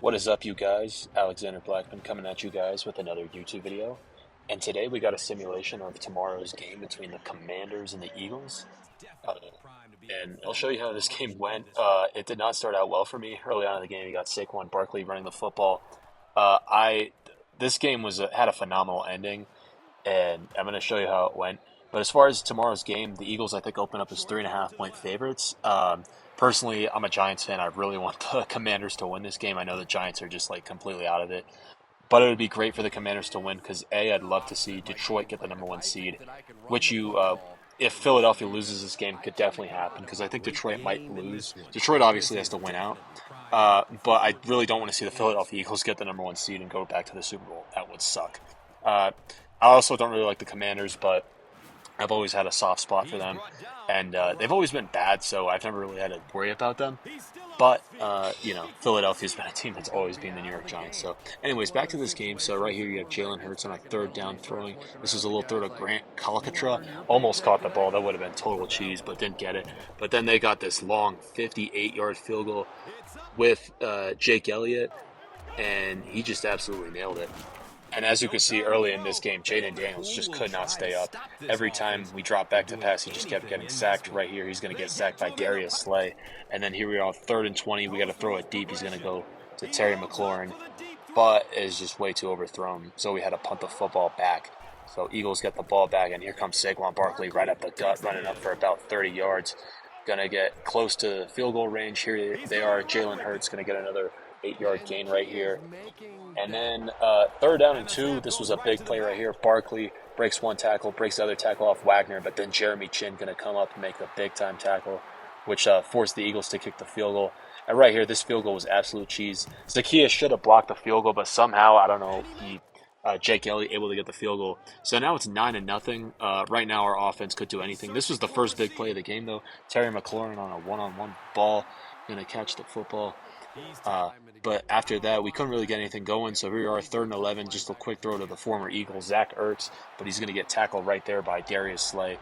What is up, you guys? Alexander Blackman coming at you guys with another YouTube video. And today we got a simulation of tomorrow's game between the Commanders and the Eagles. Uh, and I'll show you how this game went. It did not start out well for me. Early on in the game, you got Saquon Barkley running the football. This game had a phenomenal ending, and I'm going to show you how it went. But as far as tomorrow's game, the Eagles, I think, open up as 3.5-point favorites. Personally, I'm a Giants fan. I really want the Commanders to win this game. I know the Giants are just like completely out of it. But it would be great for the Commanders to win because, I'd love to see Detroit get the number one seed, which if Philadelphia loses this game, could definitely happen because I think Detroit might lose. Detroit obviously has to win out. But I really don't want to see the Philadelphia Eagles get the number one seed and go back to the Super Bowl. That would suck. I also don't really like the Commanders, but I've always had a soft spot for them, and they've always been bad, so I've never really had to worry about them. But, Philadelphia's been a team that's always been the New York Giants. So, anyways, back to this game. So, right here you have Jalen Hurts on a third down throwing. This was a little throw to Grant Calcatra. Almost caught the ball. That would have been total cheese, but didn't get it. But then they got this long 58-yard field goal with Jake Elliott, and he just absolutely nailed it. And as you can see early in this game, Jaden Daniels just could not stay up. Every time we dropped back to pass, he just kept getting sacked. Right here, he's going to get sacked by Darius Slay. And then here we are, 3rd and 20. We got to throw it deep. He's going to go to Terry McLaurin, but it's just way too overthrown. So we had to punt the football back. So Eagles get the ball back, and here comes Saquon Barkley right up the gut, running up for about 30 yards. Going to get close to field goal range. Here they are. Jalen Hurts going to get another 8-yard gain right here. And then 3rd down and 2, this was a big play right here. Barkley breaks one tackle, breaks the other tackle off Wagner, but then Jeremy Chin going to come up and make a big-time tackle, which forced the Eagles to kick the field goal. And right here, this field goal was absolute cheese. Zacchaeus should have blocked the field goal, but somehow, I don't know, Jake Elliott able to get the field goal. So now it's 9-0. Right now, our offense could do anything. This was the first big play of the game, though. Terry McLaurin on a one-on-one ball, going to catch the football. But after that, we couldn't really get anything going. So here we are, 3rd and 11. Just a quick throw to the former Eagle, Zach Ertz. But he's going to get tackled right there by Darius Slay.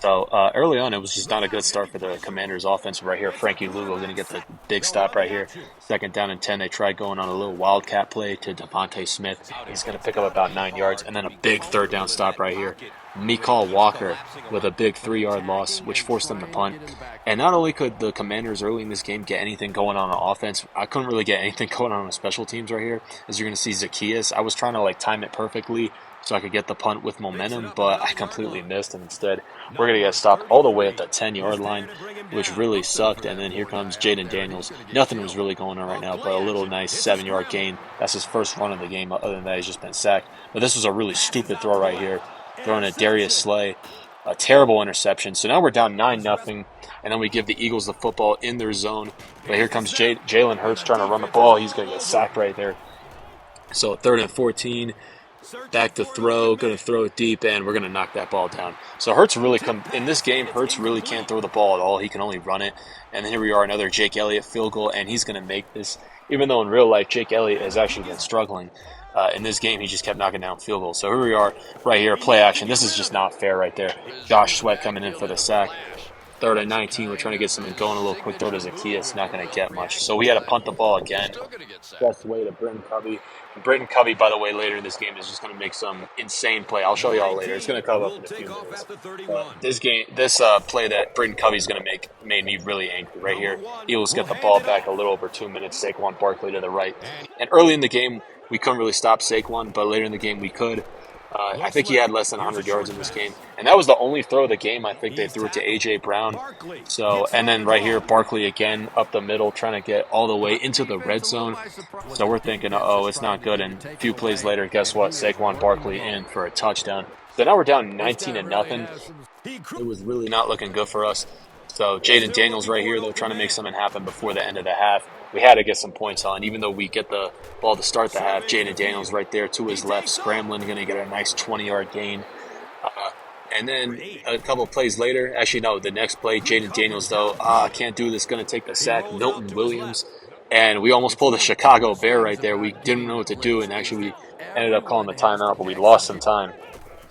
So early on, it was just not a good start for the Commanders' offense. Right here, Frankie Lugo going to get the big stop right here. 2nd down and 10. They tried going on a little wildcat play to Devontae Smith. He's going to pick up about 9 yards. And then a big 3rd down stop right here. Mekal Walker with a big 3-yard loss, which forced them to punt. And not only could the Commanders early in this game get anything going on offense, I couldn't really get anything going on special teams right here. As you're going to see Zacchaeus, I was trying to time it perfectly so I could get the punt with momentum, but I completely missed, and instead we're going to get stopped all the way at the 10-yard line, which really sucked. And then here comes Jaden Daniels. Nothing was really going on right now, but a little nice 7-yard gain. That's his first run of the game. Other than that, he's just been sacked. But this was a really stupid throw right here, throwing at Darius Slay. A terrible interception. So now we're down 9-0, and then we give the Eagles the football in their zone. But here comes Jalen Hurts trying to run the ball. He's going to get sacked right there. So 3rd and 14. Back to throw, going to throw it deep, and we're going to knock that ball down. So Hurts really in this game, Hurts really can't throw the ball at all. He can only run it. And then here we are, another Jake Elliott field goal, and he's going to make this. Even though in real life, Jake Elliott has actually been struggling. In this game, he just kept knocking down field goals. So here we are, right here, play action. This is just not fair right there. Josh Sweat coming in for the sack. 3rd and 19, we're trying to get something going. A little quick throw to Zacchaeus, not going to get much. So we had to punt the ball again. Best way to Britton Covey. Britton Covey, by the way, later in this game is just going to make some insane play. I'll show you all later. It's going to come up in a few minutes. This play that Britton Covey's going to make made me really angry right here. Eagles get the ball back a little over 2 minutes. Saquon Barkley to the right. And early in the game, we couldn't really stop Saquon, but later in the game we could. I think he had less than 100 yards in this game. And that was the only throw of the game. I think they threw it to A.J. Brown. So, and then right here, Barkley again up the middle, trying to get all the way into the red zone. So we're thinking, it's not good. And a few plays later, guess what? Saquon Barkley in for a touchdown. So now we're down 19-0. It was really not looking good for us. So Jaden Daniels right here, though, trying to make something happen before the end of the half. We had to get some points on. Even though we get the ball to start the half, Jaden Daniels right there to his left, scrambling, going to get a nice 20-yard gain. And then a couple of plays later, actually, no, the next play, Jaden Daniels, though, can't do this, going to take the sack, Milton Williams. And we almost pulled a Chicago Bear right there. We didn't know what to do, and actually we ended up calling the timeout, but we lost some time.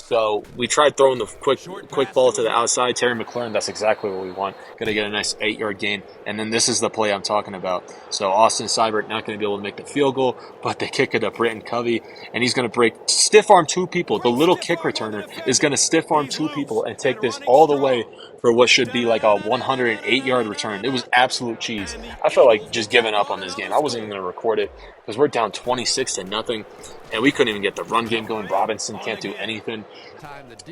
So we tried throwing the quick ball to the outside. Terry McLaurin, that's exactly what we want. Going to get a nice 8-yard gain. And then this is the play I'm talking about. So Austin Seibert not going to be able to make the field goal, but they kick it to Britton Covey, and he's going to stiff arm two people. The little kick returner is going to stiff arm two people and take this all the way for what should be like a 108-yard return. It was absolute cheese. I felt like just giving up on this game. I wasn't even going to record it because we're down 26-0, and we couldn't even get the run game going. Robinson can't do anything.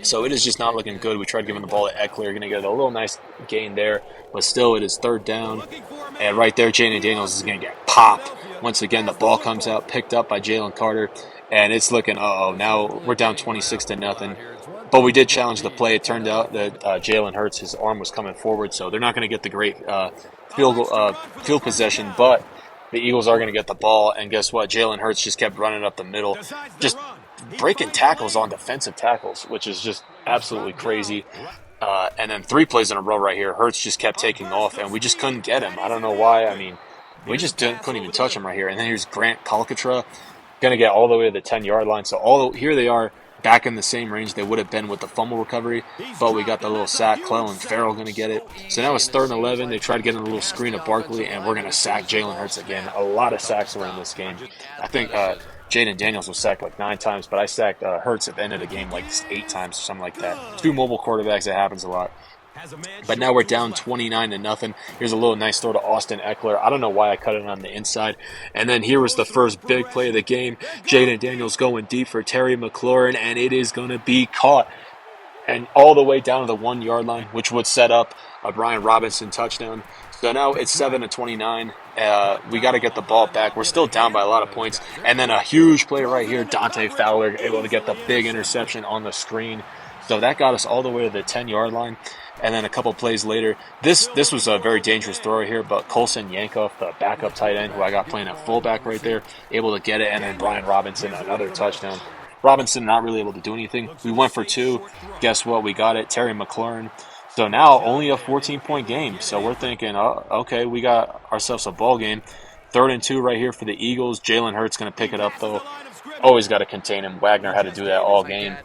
So it is just not looking good. We tried giving the ball to Eckler. Going to get a little nice gain there, but still it is third down. And right there, Jaden Daniels is going to get popped. Once again, the ball comes out, picked up by Jalen Carter, and it's looking, now we're down 26-0. But we did challenge the play. It turned out that Jalen Hurts, his arm was coming forward, so they're not going to get the great field possession, but the Eagles are going to get the ball. And guess what? Jalen Hurts just kept running up the middle, just breaking tackles on defensive tackles, which is just absolutely crazy. And then 3 plays in a row right here, Hurts just kept taking off, and we just couldn't get him. I don't know why. I mean, we just couldn't even touch him right here. And then here's Grant Calcatra, going to get all the way to the 10-yard line. So here they are back in the same range they would have been with the fumble recovery, but we got the little sack. Clellan Ferrell going to get it. So now it's 3rd and 11. They tried getting a little screen of Barkley, and we're going to sack Jalen Hurts again. A lot of sacks around this game. I think Jaden Daniels was sacked like 9 times, but I sacked Hurts at the end of the game like 8 times or something like that. 2 mobile quarterbacks, it happens a lot. But now we're down 29-0. Here's a little nice throw to Austin Eckler. I don't know why I cut it on the inside. And then here was the first big play of the game. Jaden Daniels going deep for Terry McLaurin, and it is going to be caught. And all the way down to the 1-yard line, which would set up a Brian Robinson touchdown. So now it's 7-29. We got to get the ball back. We're still down by a lot of points. And then a huge play right here. Dante Fowler able to get the big interception on the screen. So that got us all the way to the 10-yard line. And then a couple plays later, this was a very dangerous throw here, but Colson Yankoff, the backup tight end, who I got playing at fullback right there, able to get it. And then Brian Robinson, another touchdown. Robinson not really able to do anything. We went for 2. Guess what? We got it. Terry McLaurin. So now only a 14-point game. So we're thinking, okay, we got ourselves a ball game. 3rd and 2 right here for the Eagles. Jalen Hurts going to pick it up, though. Always got to contain him. Wagner had to do that all game.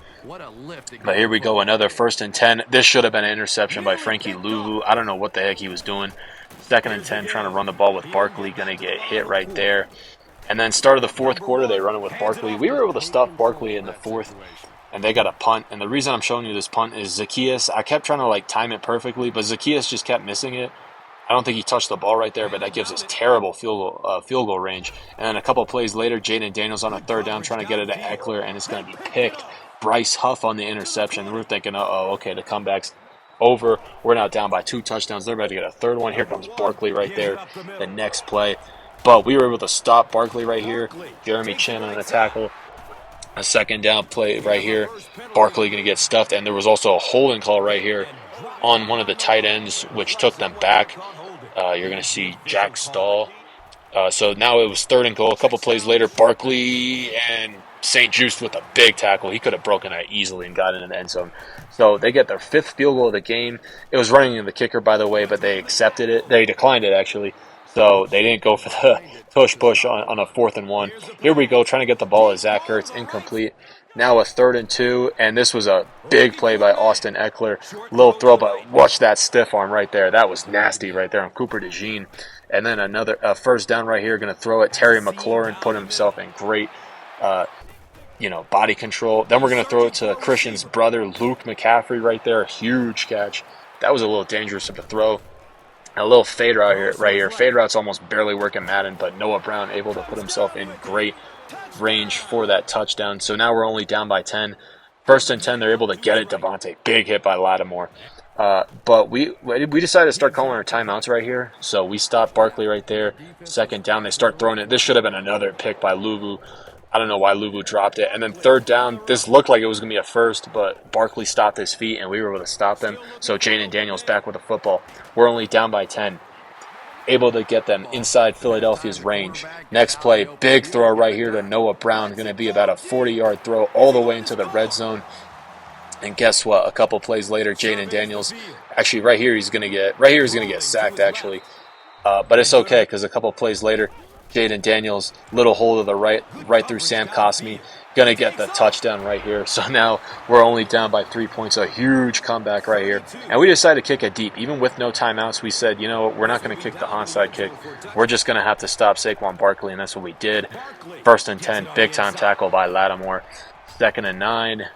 But here we go, another 1st and 10. This should have been an interception by Frankie Louvu. I don't know what the heck he was doing. 2nd and 10, trying to run the ball with Barkley. Going to get hit right there. And then start of the 4th quarter, they run it with Barkley. We were able to stop Barkley in the 4th, and they got a punt. And the reason I'm showing you this punt is Zacchaeus. I kept trying to time it perfectly, but Zacchaeus just kept missing it. I don't think he touched the ball right there, but that gives us terrible field goal range. And then a couple plays later, Jaden Daniels on a 3rd down trying to get it to Eckler, and it's going to be picked. Bryce Huff on the interception. We're thinking, okay, the comeback's over. We're now down by 2 touchdowns. They're about to get a 3rd one. Here comes Barkley right there, the next play. But we were able to stop Barkley right here. Jeremy Chin on the tackle. A 2nd down play right here. Barkley going to get stuffed. And there was also a holding call right here on one of the tight ends, which took them back. You're going to see Jack Stahl. So now it was 3rd and goal. A couple plays later, Barkley and St. Juste with a big tackle. He could have broken that easily and got in the end zone. So they get their 5th field goal of the game. It was running in the kicker, by the way, but they accepted it. They declined it, actually. So they didn't go for the push on a 4th and 1. Here we go, trying to get the ball to Zach Ertz, incomplete. Now a 3rd and 2, and this was a big play by Austin Eckler. Little throw, but watch that stiff arm right there. That was nasty right there on Cooper DeJean. And then another 1st down right here, going to throw it. Terry McLaurin put himself in great body control. Then we're going to throw it to Christian's brother, Luke McCaffrey, right there. Huge catch. That was a little dangerous of a throw. A little fade route here, right here. Fade route's almost barely working Madden, but Noah Brown able to put himself in great range for that touchdown. So now we're only down by 10. 1st and 10, they're able to get it. Devontae, big hit by Lattimore. But we decided to start calling our timeouts right here. So we stopped Barkley right there. 2nd down, they start throwing it. This should have been another pick by Luvu. I don't know why Luvu dropped it. And then 3rd down, this looked like it was going to be a 1st, but Barkley stopped his feet, and we were able to stop them. So Jaden Daniels back with the football. We're only down by 10. Able to get them inside Philadelphia's range. Next play, big throw right here to Noah Brown. Going to be about a 40-yard throw all the way into the red zone. And guess what? A couple plays later, Jaden Daniels, actually right here he's going to get sacked, actually. But it's okay because a couple plays later, Jaden Daniels, little hole to the right through Sam Cosmi, gonna get the touchdown right here. So now we're only down by 3 points. A huge comeback right here, and we decided to kick it deep, even with no timeouts. We said, you know, we're not gonna kick the onside kick. We're just gonna have to stop Saquon Barkley, and that's what we did. 1st and 10, big time tackle by Lattimore. 2nd and 9.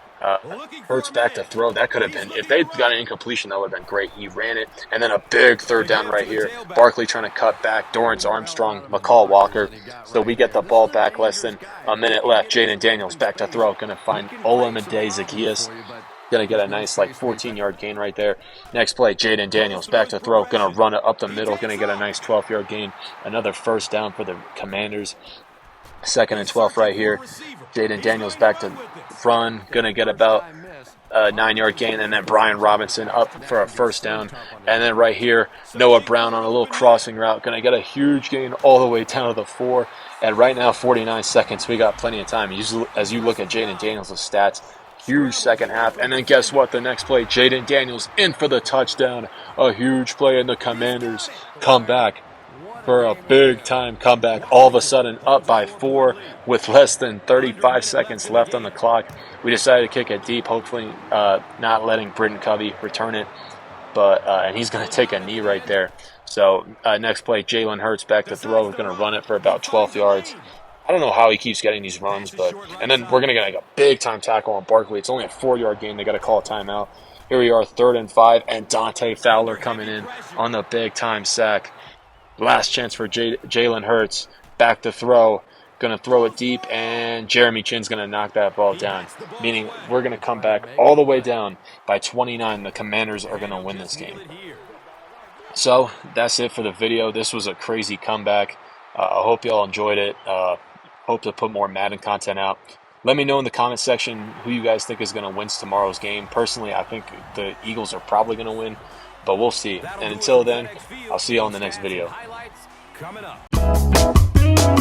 Hurts back to throw. That could have been, if they'd got an incompletion, that would have been great. He ran it, and then a big 3rd down right here. Barkley trying to cut back. Dorrance Armstrong, McCall Walker. So we get the ball back, less than a minute left. Jaden Daniels back to throw. Going to find Olamide Zacchaeus. Going to get a nice 14-yard gain right there. Next play, Jaden Daniels back to throw. Going to run it up the middle. Going to get a nice 12-yard gain. Another 1st down for the Commanders. 2nd and 12 right here. Jaden Daniels back to run. Going to get about a 9-yard gain. And then Brian Robinson up for a 1st down. And then right here, Noah Brown on a little crossing route. Going to get a huge gain all the way down to the 4. And right now, 49 seconds. We got plenty of time. As you look at Jaden Daniels' stats, huge second half. And then guess what? The next play, Jaden Daniels in for the touchdown. A huge play, and the Commanders come back for a big-time comeback. All of a sudden, up by 4 with less than 35 seconds left on the clock. We decided to kick it deep, hopefully not letting Britton Covey return it. But and he's going to take a knee right there. So next play, Jalen Hurts back to throw. We're going to run it for about 12 yards. I don't know how he keeps getting these runs, and then we're going to get a big-time tackle on Barkley. It's only a 4-yard gain. They got to call a timeout. Here we are, 3rd and 5, and Dante Fowler coming in on the big-time sack. Last chance for Jalen Hurts. Back to throw. Going to throw it deep, and Jeremy Chinn's going to knock that ball down. Meaning we're going to come back all the way down by 29. The Commanders are going to win this game. So that's it for the video. This was a crazy comeback. I hope you all enjoyed it. Hope to put more Madden content out. Let me know in the comment section who you guys think is going to win tomorrow's game. Personally, I think the Eagles are probably going to win, but we'll see. And until then, I'll see you on the next video. Coming up.